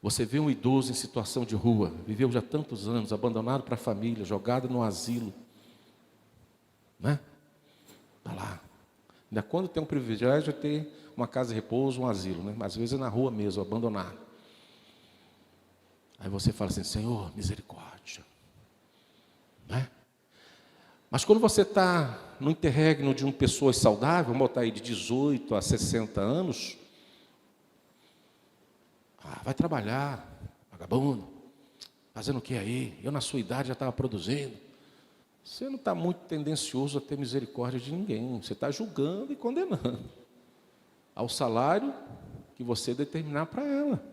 Você vê um idoso em situação de rua, viveu já tantos anos, abandonado para a família, jogado no asilo, né? Está lá. Ainda quando tem um privilégio de ter uma casa de repouso, um asilo, né? Mas às vezes é na rua mesmo, abandonado. Aí você fala assim, Senhor, misericórdia, né? Mas quando você está no interregno de uma pessoa saudável, vamos botar aí de 18 a 60 anos, vai trabalhar, vagabundo, fazendo o que aí? Eu na sua idade já estava produzindo. Você não está muito tendencioso a ter misericórdia de ninguém, você está julgando e condenando ao salário que você determinar para ela.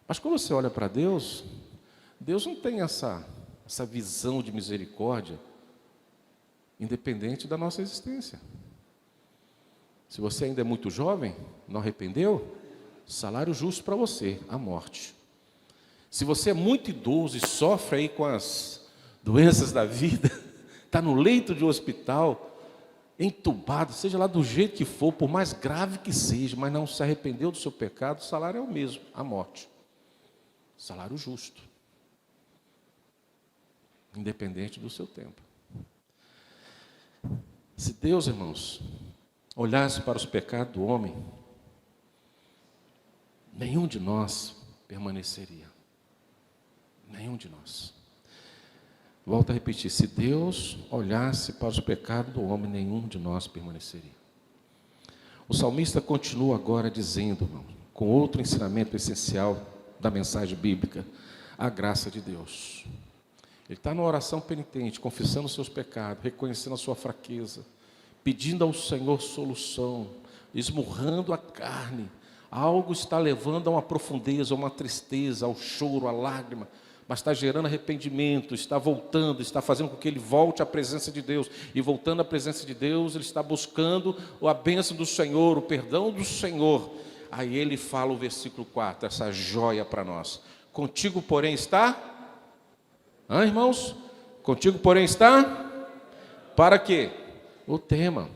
Mas quando você olha para Deus, Deus não tem essa visão de misericórdia, independente da nossa existência. Se você ainda é muito jovem, não arrependeu, salário justo para você, a morte. Se você é muito idoso e sofre aí com as doenças da vida, está no leito de um hospital, entubado, seja lá do jeito que for, por mais grave que seja, mas não se arrependeu do seu pecado, o salário é o mesmo, a morte. Salário justo. Independente do seu tempo. Se Deus, irmãos, olhasse para os pecados do homem, nenhum de nós permaneceria. Nenhum de nós. Volto a repetir, se Deus olhasse para os pecados do homem, nenhum de nós permaneceria. O salmista continua agora dizendo, irmão, com outro ensinamento essencial da mensagem bíblica, a graça de Deus. Ele está numa oração penitente, confessando os seus pecados, reconhecendo a sua fraqueza, pedindo ao Senhor solução, esmurrando a carne, Algo está levando a uma profundeza, a uma tristeza, ao choro, à lágrima, mas está gerando arrependimento, está voltando, está fazendo com que ele volte à presença de Deus. E voltando à presença de Deus, ele está buscando a bênção do Senhor, o perdão do Senhor. Aí ele fala o versículo 4, essa joia para nós. Contigo, porém, está... irmãos? Contigo, porém, está... Para quê? O tema.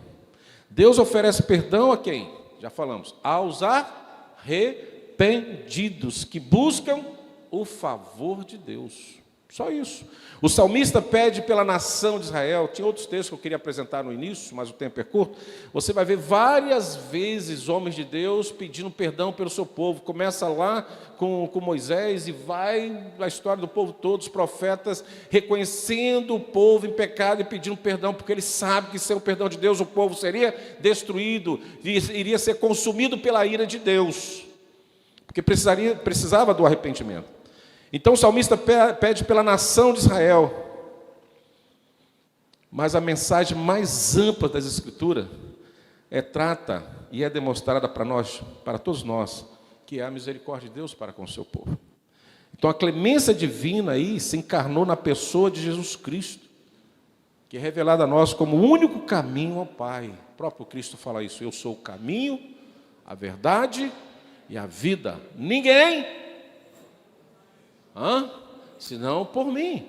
Deus oferece perdão a quem? Já falamos. Aos arrependidos que buscam o favor de Deus. Só isso. O salmista pede pela nação de Israel. Tinha outros textos que eu queria apresentar no início, mas o tempo é curto. Você vai ver várias vezes homens de Deus pedindo perdão pelo seu povo. Começa lá com Moisés e vai a história do povo todo, os profetas reconhecendo o povo em pecado e pedindo perdão, porque eles sabem que sem o perdão de Deus o povo seria destruído, iria ser consumido pela ira de Deus, porque precisava do arrependimento. Então o salmista pede pela nação de Israel, mas a mensagem mais ampla das Escrituras trata e é demonstrada para nós, para todos nós, que é a misericórdia de Deus para com o seu povo. Então a clemência divina aí se encarnou na pessoa de Jesus Cristo, que é revelada a nós como o único caminho ao Pai. O próprio Cristo fala isso: eu sou o caminho, a verdade e a vida. Ninguém senão por mim.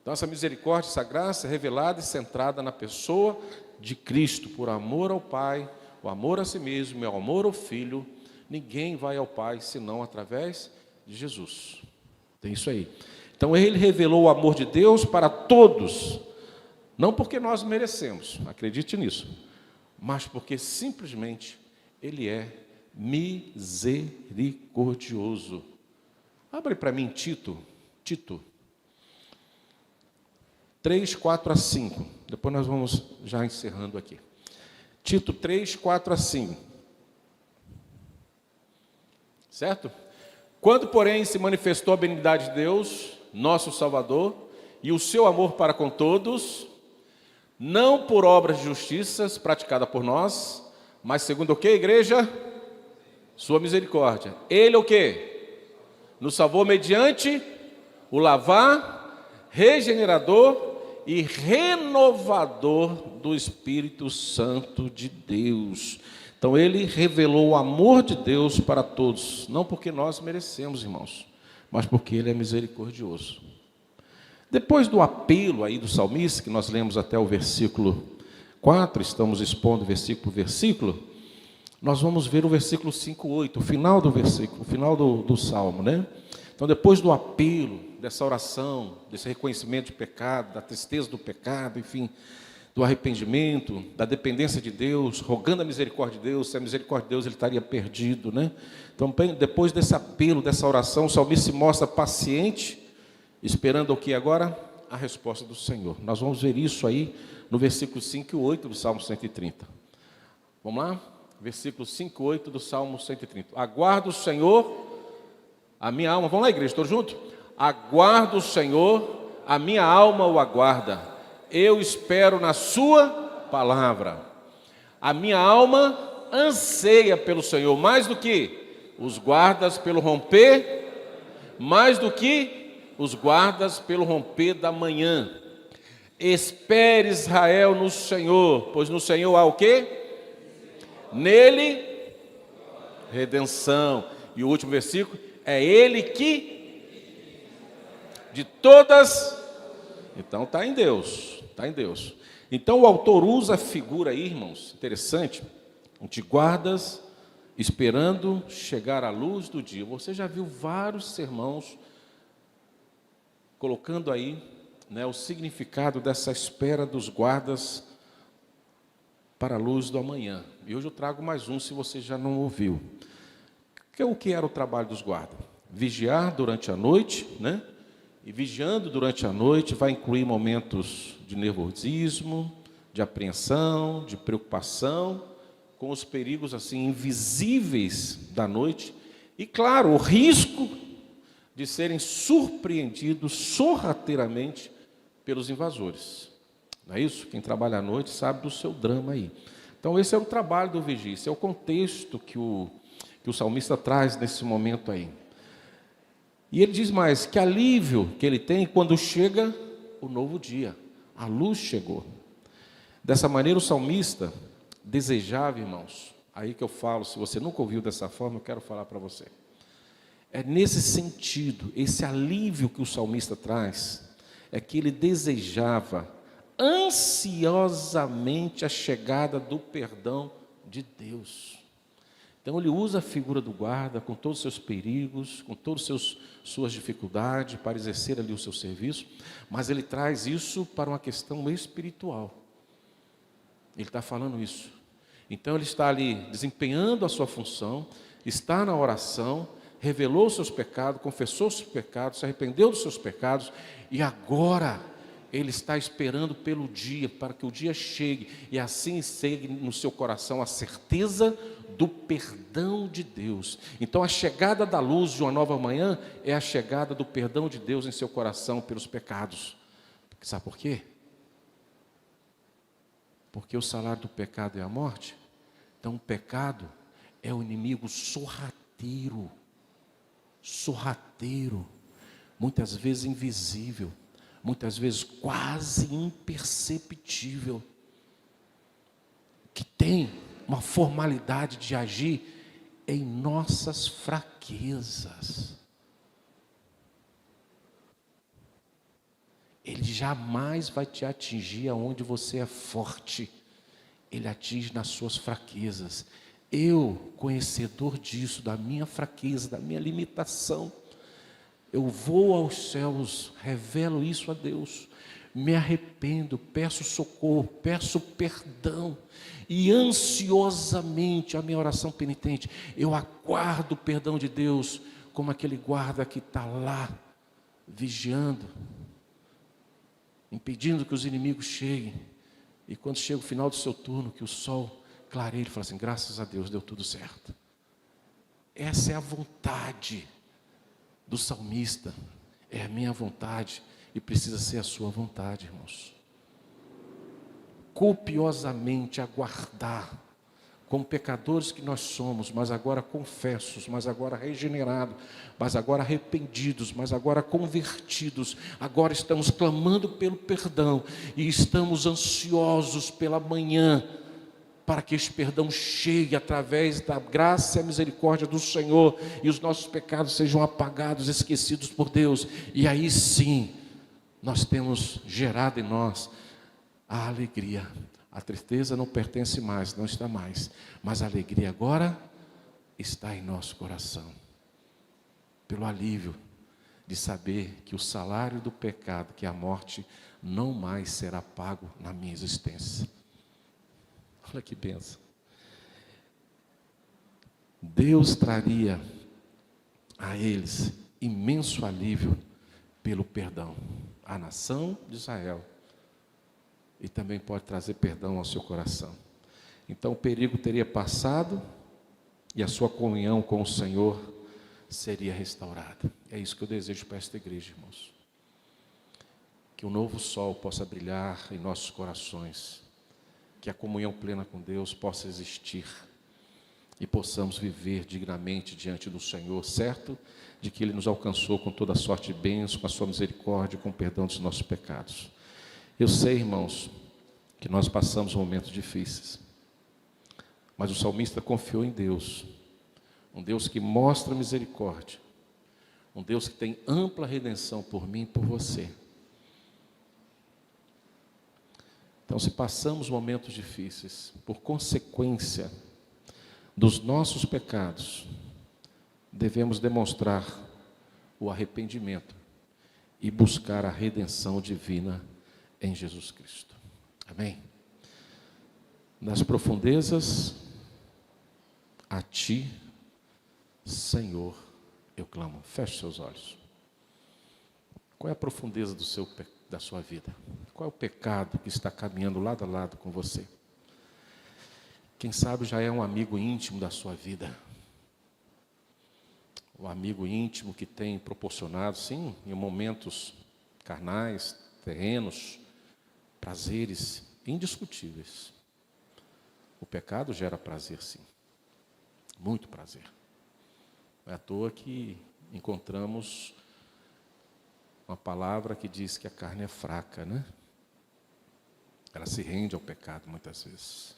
Então essa misericórdia, essa graça é revelada e centrada na pessoa de Cristo, por amor ao Pai, o amor a si mesmo, o amor ao Filho. Ninguém vai ao Pai senão através de Jesus. Tem isso aí. Então ele revelou o amor de Deus para todos, não porque nós merecemos, acredite nisso, mas porque simplesmente ele é misericordioso. Abre para mim Tito 3, 4 a 5. Depois nós vamos já encerrando aqui. Tito 3, 4 a 5. Certo? Quando, porém, se manifestou a benignidade de Deus, nosso Salvador, e o seu amor para com todos, não por obras de justiças praticadas por nós, mas segundo o que, igreja? Sua misericórdia. Ele o quê? Nos salvou mediante o lavar regenerador e renovador do Espírito Santo de Deus. Então ele revelou o amor de Deus para todos, não porque nós merecemos, irmãos, mas porque ele é misericordioso. Depois do apelo aí do salmista, que nós lemos até o versículo 4, estamos expondo versículo por versículo, nós vamos ver o versículo 5, 8, o final do versículo, o final do salmo, né? Então, depois do apelo, dessa oração, desse reconhecimento de pecado, da tristeza do pecado, enfim, do arrependimento, da dependência de Deus, rogando a misericórdia de Deus, se a misericórdia de Deus ele estaria perdido, né? Então, depois desse apelo, dessa oração, o salmista se mostra paciente, esperando o que agora? A resposta do Senhor. Nós vamos ver isso aí no versículo 5 e 8 do Salmo 130. Vamos lá? Versículo 5 e 8 do Salmo 130. Aguardo o Senhor, a minha alma. Vamos lá, igreja, todos juntos? Aguardo o Senhor, a minha alma o aguarda. Eu espero na sua palavra. A minha alma anseia pelo Senhor, mais do que os guardas pelo romper, mais do que os guardas pelo romper da manhã. Espere, Israel, no Senhor, pois no Senhor há o quê? Nele, redenção. E o último versículo, é Ele que, de todas, então está em Deus, está em Deus. Então o autor usa a figura aí, irmãos, interessante, de guardas esperando chegar à luz do dia. Você já viu vários sermãos colocando aí, né, o significado dessa espera dos guardas para a luz do amanhã. E hoje eu trago mais um, se você já não ouviu. O que era o trabalho dos guardas? Vigiar durante a noite, né? E vigiando durante a noite vai incluir momentos de nervosismo, de apreensão, de preocupação, com os perigos assim invisíveis da noite. E claro, o risco de serem surpreendidos sorrateiramente pelos invasores. Não é isso? Quem trabalha à noite sabe do seu drama aí. Então esse é o trabalho do vigia, esse é o contexto que o que o salmista traz nesse momento aí. E ele diz mais, que alívio que ele tem quando chega o novo dia, a luz chegou. Dessa maneira o salmista desejava, irmãos, aí que eu falo, se você nunca ouviu dessa forma, eu quero falar para você. É nesse sentido, esse alívio que o salmista traz, é que ele desejava ansiosamente a chegada do perdão de Deus. Então ele usa a figura do guarda com todos os seus perigos, com todas as suas dificuldades para exercer ali o seu serviço, mas ele traz isso para uma questão espiritual. Ele está falando isso. Então ele está ali desempenhando a sua função, está na oração, revelou os seus pecados, confessou os seus pecados, se arrependeu dos seus pecados, e agora ele está esperando pelo dia, para que o dia chegue, e assim chegue no seu coração a certeza do perdão de Deus. Então a chegada da luz de uma nova manhã é a chegada do perdão de Deus em seu coração pelos pecados. Sabe por quê? Porque o salário do pecado é a morte. Então o pecado é o inimigo sorrateiro, muitas vezes invisível, muitas vezes quase imperceptível, que tem uma formalidade de agir em nossas fraquezas. Ele jamais vai te atingir aonde você é forte. Ele atinge nas suas fraquezas. Eu, conhecedor disso, da minha fraqueza, da minha limitação, eu vou aos céus, revelo isso a Deus, me arrependo, peço socorro, peço perdão, e ansiosamente a minha oração penitente, eu aguardo o perdão de Deus, como aquele guarda que está lá, vigiando, impedindo que os inimigos cheguem, e quando chega o final do seu turno, que o sol clareia, ele fala assim, graças a Deus, deu tudo certo. Essa é a vontade do salmista, é a minha vontade, e precisa ser a sua vontade, irmãos. Copiosamente aguardar, como pecadores que nós somos, mas agora confessos, mas agora regenerados, mas agora arrependidos, mas agora convertidos, agora estamos clamando pelo perdão, e estamos ansiosos pela manhã, para que esse perdão chegue através da graça e a misericórdia do Senhor, e os nossos pecados sejam apagados, esquecidos por Deus, e aí sim, nós temos gerado em nós a alegria. A tristeza não pertence mais, não está mais, mas a alegria agora está em nosso coração, pelo alívio de saber que o salário do pecado, que é a morte, não mais será pago na minha existência. Olha que bênção. Deus traria a eles imenso alívio pelo perdão, à nação de Israel, e também pode trazer perdão ao seu coração. Então o perigo teria passado e a sua comunhão com o Senhor seria restaurada. É isso que eu desejo para esta igreja, irmãos. Que um novo sol possa brilhar em nossos corações, que a comunhão plena com Deus possa existir e possamos viver dignamente diante do Senhor, certo de que Ele nos alcançou com toda sorte de bênçãos, com a sua misericórdia, com o perdão dos nossos pecados. Eu sei, irmãos, que nós passamos momentos difíceis, mas o salmista confiou em Deus, um Deus que mostra misericórdia, um Deus que tem ampla redenção por mim e por você. Então, se passamos momentos difíceis, por consequência dos nossos pecados, devemos demonstrar o arrependimento e buscar a redenção divina em Jesus Cristo. Amém? Nas profundezas, a Ti, Senhor, eu clamo. Feche seus olhos. Qual é a profundeza da sua vida? Qual é o pecado que está caminhando lado a lado com você? Quem sabe já é um amigo íntimo da sua vida. O amigo íntimo que tem proporcionado, sim, em momentos carnais, terrenos, prazeres indiscutíveis. O pecado gera prazer, sim. Muito prazer. Não é à toa que encontramos uma palavra que diz que a carne é fraca, né? Ela se rende ao pecado muitas vezes.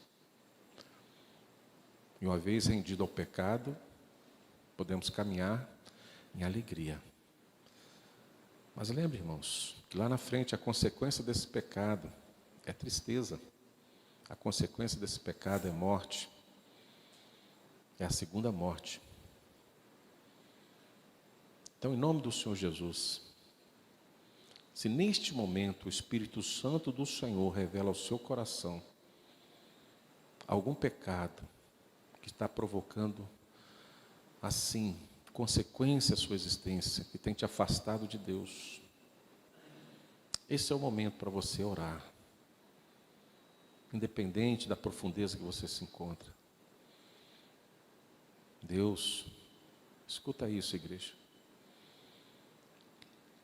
E uma vez rendido ao pecado, podemos caminhar em alegria. Mas lembre, irmãos, que lá na frente a consequência desse pecado é tristeza. A consequência desse pecado é morte. É a segunda morte. Então, em nome do Senhor Jesus, se neste momento o Espírito Santo do Senhor revela ao seu coração algum pecado que está provocando, assim, consequência à sua existência, que tem te afastado de Deus, esse é o momento para você orar, independente da profundeza que você se encontra. Deus, escuta isso, igreja.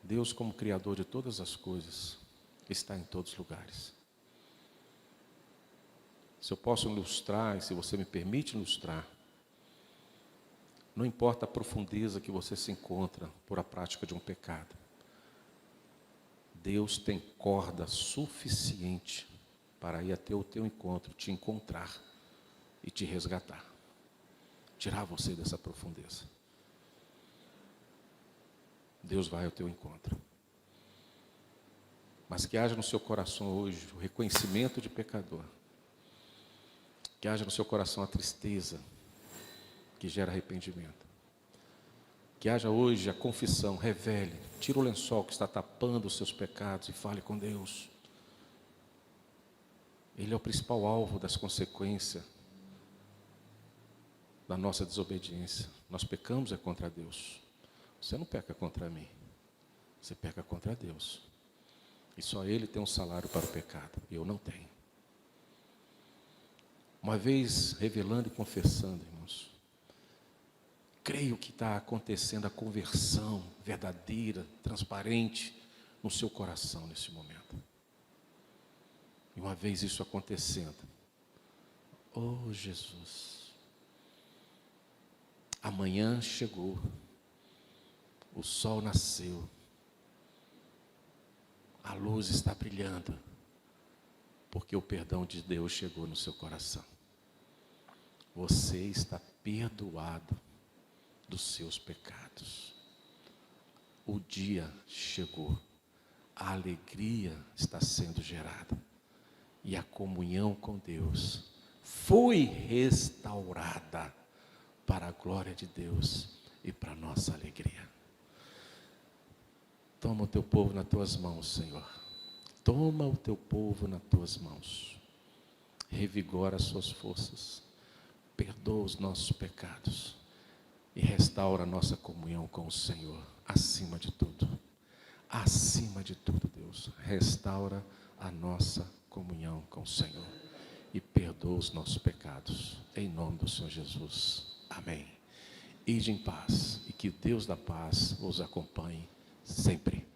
Deus, como Criador de todas as coisas, está em todos os lugares. Se eu posso ilustrar, e se você me permite ilustrar, não importa a profundeza que você se encontra por a prática de um pecado, Deus tem corda suficiente para ir até o teu encontro, te encontrar e te resgatar, tirar você dessa profundeza. Deus vai ao teu encontro. Mas que haja no seu coração hoje o reconhecimento de pecador, que haja no seu coração a tristeza que gera arrependimento. Que haja hoje a confissão, revele, tira o lençol que está tapando os seus pecados e fale com Deus. Ele é o principal alvo das consequências da nossa desobediência. Nós pecamos contra Deus. Você não peca contra mim, você peca contra Deus. E só Ele tem um salário para o pecado, eu não tenho. Uma vez revelando e confessando, irmãos, creio que está acontecendo a conversão verdadeira, transparente no seu coração nesse momento. E uma vez isso acontecendo, oh Jesus, amanhã chegou, o sol nasceu, a luz está brilhando, porque o perdão de Deus chegou no seu coração. Você está perdoado dos seus pecados. O dia chegou, a alegria está sendo gerada e a comunhão com Deus foi restaurada para a glória de Deus e para a nossa alegria. Toma o teu povo nas tuas mãos, Senhor. Toma o teu povo nas tuas mãos. Revigora as suas forças. Perdoa os nossos pecados. E restaura a nossa comunhão com o Senhor. Acima de tudo. Acima de tudo, Deus. Restaura a nossa comunhão com o Senhor. E perdoa os nossos pecados. Em nome do Senhor Jesus. Amém. Ide em paz. E que o Deus da paz os acompanhe sempre.